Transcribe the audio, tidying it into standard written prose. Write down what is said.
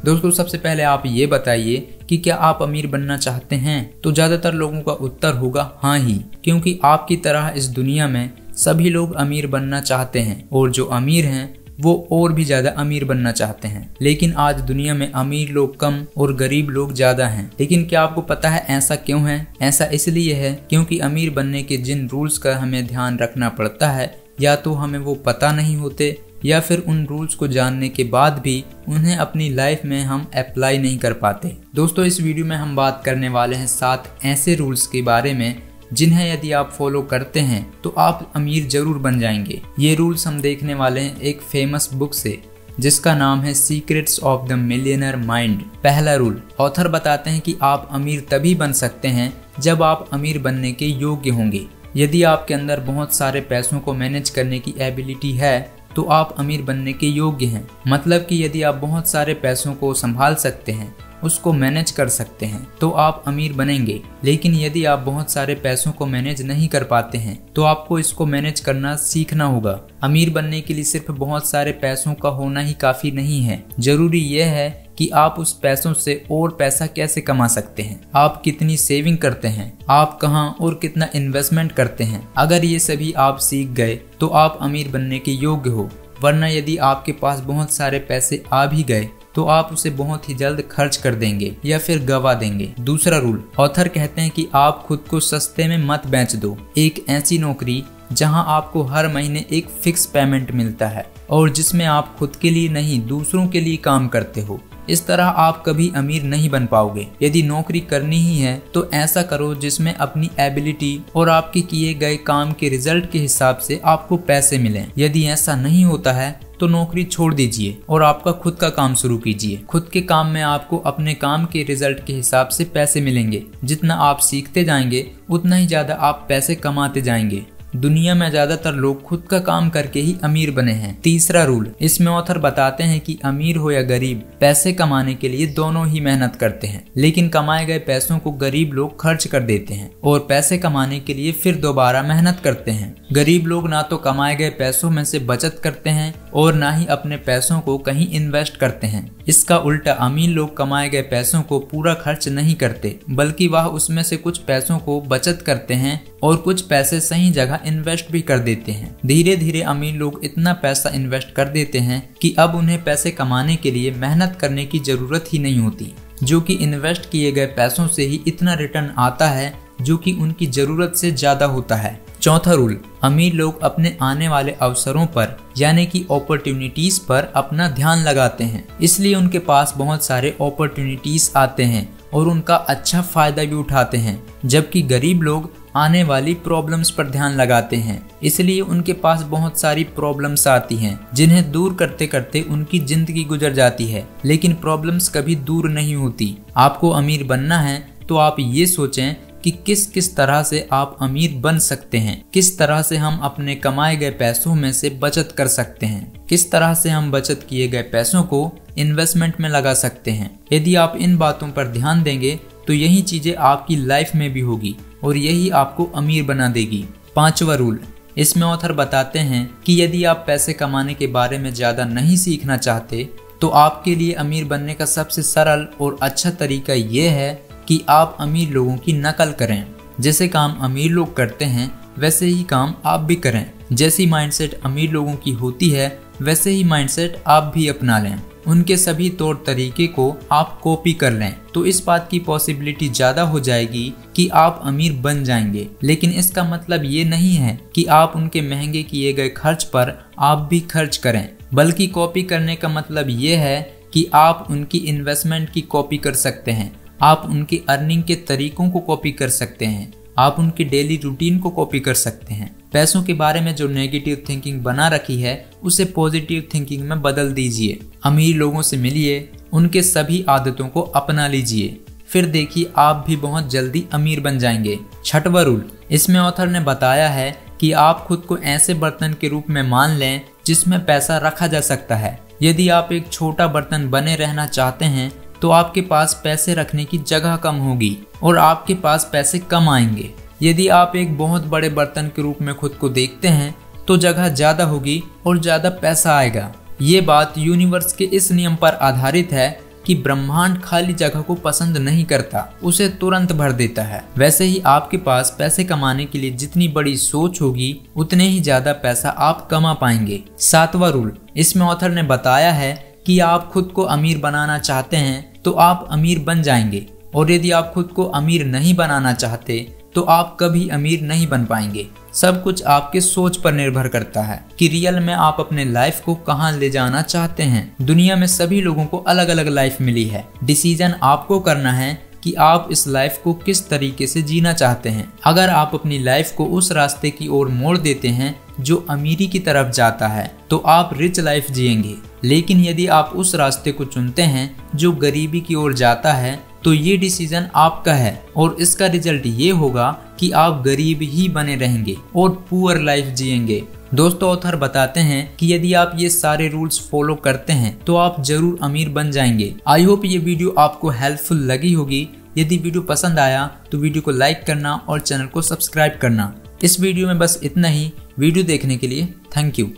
दोस्तों सबसे पहले आप ये बताइए कि क्या आप अमीर बनना चाहते हैं? तो ज्यादातर लोगों का उत्तर होगा हाँ ही, क्योंकि आपकी तरह इस दुनिया में सभी लोग अमीर बनना चाहते हैं और जो अमीर हैं वो और भी ज्यादा अमीर बनना चाहते हैं। लेकिन आज दुनिया में अमीर लोग कम और गरीब लोग ज्यादा हैं। लेकिन क्या आपको पता है ऐसा क्यों है? ऐसा इसलिए है क्योंकि अमीर बनने के जिन रूल्स का हमें ध्यान रखना पड़ता है, या तो हमें वो पता नहीं होते या फिर उन रूल्स को जानने के बाद भी उन्हें अपनी लाइफ में हम अप्लाई नहीं कर पाते। दोस्तों इस वीडियो में हम बात करने वाले हैं 7 ऐसे रूल्स के बारे में जिन्हें यदि आप फॉलो करते हैं तो आप अमीर जरूर बन जाएंगे। ये रूल्स हम देखने वाले हैं एक फेमस बुक से जिसका नाम है secrets of the millionaire mind. पहला रूल, ऑथर बताते हैं कि आप अमीर तभी बन सकते हैं जब आप अमीर बनने के योग्य होंगे। यदि आपके अंदर बहुत सारे पैसों को मैनेज करने की एबिलिटी है तो आप अमीर बनने के योग्य हैं। मतलब कि यदि आप बहुत सारे पैसों को संभाल सकते हैं, उसको मैनेज कर सकते हैं, तो आप अमीर बनेंगे। लेकिन यदि आप बहुत सारे पैसों को मैनेज नहीं कर पाते हैं तो आपको इसको मैनेज करना सीखना होगा। अमीर बनने के लिए सिर्फ बहुत सारे पैसों का होना ही काफी नहीं है। जरूरी यह है कि आप उस पैसों से और पैसा कैसे कमा सकते हैं, आप कितनी सेविंग करते हैं, आप कहां और कितना इन्वेस्टमेंट करते हैं। अगर ये सभी आप सीख गए तो आप अमीर बनने के योग्य हो। वरना यदि आपके पास बहुत सारे पैसे आ भी गए तो आप उसे बहुत ही जल्द खर्च कर देंगे या फिर गवा देंगे। दूसरा रूल, ऑथर कहते हैं कि आप खुद को सस्ते में मत बेच दो। एक ऐसी नौकरी जहां आपको हर महीने एक फिक्स पेमेंट मिलता है और जिसमें आप खुद के लिए नहीं दूसरों के लिए काम करते हो, इस तरह आप कभी अमीर नहीं बन पाओगे। यदि नौकरी करनी ही है तो ऐसा करो जिसमें अपनी एबिलिटी और आपके किए गए काम के रिजल्ट के हिसाब से आपको पैसे मिलें। यदि ऐसा नहीं होता है तो नौकरी छोड़ दीजिए और आपका खुद का काम शुरू कीजिए। खुद के काम में आपको अपने काम के रिजल्ट के हिसाब से पैसे मिलेंगे। जितना आप सीखते जाएंगे उतना ही ज्यादा आप पैसे कमाते जाएंगे। दुनिया में ज्यादातर लोग खुद का काम करके ही अमीर बने हैं। तीसरा रूल, इसमें ऑथर बताते हैं कि अमीर हो या गरीब, पैसे कमाने के लिए दोनों ही मेहनत करते हैं। लेकिन कमाए गए पैसों को गरीब लोग खर्च कर देते हैं और पैसे कमाने के लिए फिर दोबारा मेहनत करते हैं। गरीब लोग ना तो कमाए गए पैसों में से बचत करते हैं और ना ही अपने पैसों को कहीं इन्वेस्ट करते हैं। इसका उल्टा अमीर लोग कमाए गए पैसों को पूरा खर्च नहीं करते, बल्कि वह उसमें से कुछ पैसों को बचत करते हैं और कुछ पैसे सही जगह इन्वेस्ट भी कर देते हैं। धीरे धीरे अमीर लोग इतना पैसा इन्वेस्ट कर देते हैं कि अब उन्हें पैसे कमाने के लिए मेहनत करने की जरूरत ही नहीं होती, जो कि इन्वेस्ट किए गए पैसों से ही इतना रिटर्न आता है जो कि उनकी जरूरत से ज्यादा होता है। चौथा रूल, अमीर लोग अपने आने वाले अवसरों पर यानी कि अपॉर्चुनिटीज पर अपना ध्यान लगाते हैं, इसलिए उनके पास बहुत सारे अपॉर्चुनिटीज आते हैं और उनका अच्छा फायदा भी उठाते हैं। जबकि गरीब लोग आने वाली प्रॉब्लम्स पर ध्यान लगाते हैं, इसलिए उनके पास बहुत सारी प्रॉब्लम्स आती हैं जिन्हें दूर करते करते उनकी जिंदगी गुजर जाती है। लेकिन प्रॉब्लम्स कभी दूर नहीं होती। आपको अमीर बनना है तो आप ये सोचें कि किस किस तरह से आप अमीर बन सकते हैं, किस तरह से हम अपने कमाए गए पैसों में से बचत कर सकते हैं, किस तरह से हम बचत किए गए पैसों को इन्वेस्टमेंट में लगा सकते हैं। यदि आप इन बातों पर ध्यान देंगे तो यही चीजें आपकी लाइफ में भी होगी और यही आपको अमीर बना देगी। पांचवा रूल, इसमें ऑथर बताते हैं कि यदि आप पैसे कमाने के बारे में ज्यादा नहीं सीखना चाहते तो आपके लिए अमीर बनने का सबसे सरल और अच्छा तरीका यह है कि आप अमीर लोगों की नकल करें। जैसे काम अमीर लोग करते हैं वैसे ही काम आप भी करें। जैसी माइंडसेट अमीर लोगों की होती है वैसे ही माइंडसेट आप भी अपना लें। उनके सभी तौर तरीके को आप कॉपी कर लें तो इस बात की पॉसिबिलिटी ज्यादा हो जाएगी कि आप अमीर बन जाएंगे। लेकिन इसका मतलब ये नहीं है कि आप उनके महंगे किए गए खर्च पर आप भी खर्च करें, बल्कि कॉपी करने का मतलब ये है कि आप उनकी इन्वेस्टमेंट की कॉपी कर सकते हैं, आप उनकी अर्निंग के तरीकों को कॉपी कर सकते हैं, आप उनकी डेली रूटीन को कॉपी कर सकते हैं। पैसों के बारे में जो नेगेटिव थिंकिंग बना रखी है उसे पॉजिटिव थिंकिंग में बदल दीजिए। अमीर लोगों से मिलिए, उनके सभी आदतों को अपना लीजिए, फिर देखिए आप भी बहुत जल्दी अमीर बन जाएंगे। छठवां रूल, इसमें ऑथर ने बताया है कि आप खुद को ऐसे बर्तन के रूप में मान लें जिसमें पैसा रखा जा सकता है। यदि आप एक छोटा बर्तन बने रहना चाहते हैं तो आपके पास पैसे रखने की जगह कम होगी और आपके पास पैसे कम आएंगे। यदि आप एक बहुत बड़े बर्तन के रूप में खुद को देखते हैं तो जगह ज्यादा होगी और ज्यादा पैसा आएगा। ये बात यूनिवर्स के इस नियम पर आधारित है कि ब्रह्मांड खाली जगह को पसंद नहीं करता, उसे तुरंत भर देता है। वैसे ही आपके पास पैसे कमाने के लिए जितनी बड़ी सोच होगी उतने ही ज्यादा पैसा आप कमा पाएंगे। 7वां रूल, इसमें ऑथर ने बताया है कि आप खुद को अमीर बनाना चाहते हैं तो आप अमीर बन जाएंगे, और यदि आप खुद को अमीर नहीं बनाना चाहते तो आप कभी अमीर नहीं बन पाएंगे। सब कुछ आपके सोच पर निर्भर करता है कि रियल में आप अपने लाइफ को कहां ले जाना चाहते हैं। दुनिया में सभी लोगों को अलग अलग लाइफ मिली है। डिसीजन आपको करना है कि आप इस लाइफ को किस तरीके से जीना चाहते हैं। अगर आप अपनी लाइफ को उस रास्ते की ओर मोड़ देते हैं जो अमीरी की तरफ जाता है तो आप रिच लाइफ जिएंगे, लेकिन यदि आप उस रास्ते को चुनते हैं जो गरीबी की ओर जाता है तो ये डिसीजन आपका है, और इसका रिजल्ट ये होगा कि आप गरीब ही बने रहेंगे और पुअर लाइफ जिएंगे। दोस्तों, ऑथर बताते हैं कि यदि आप ये सारे रूल्स फॉलो करते हैं तो आप जरूर अमीर बन जाएंगे। आई होप ये वीडियो आपको हेल्पफुल लगी होगी। यदि वीडियो पसंद आया तो वीडियो को लाइक करना और चैनल को सब्सक्राइब करना। इस वीडियो में बस इतना ही। वीडियो देखने के लिए थैंक यू।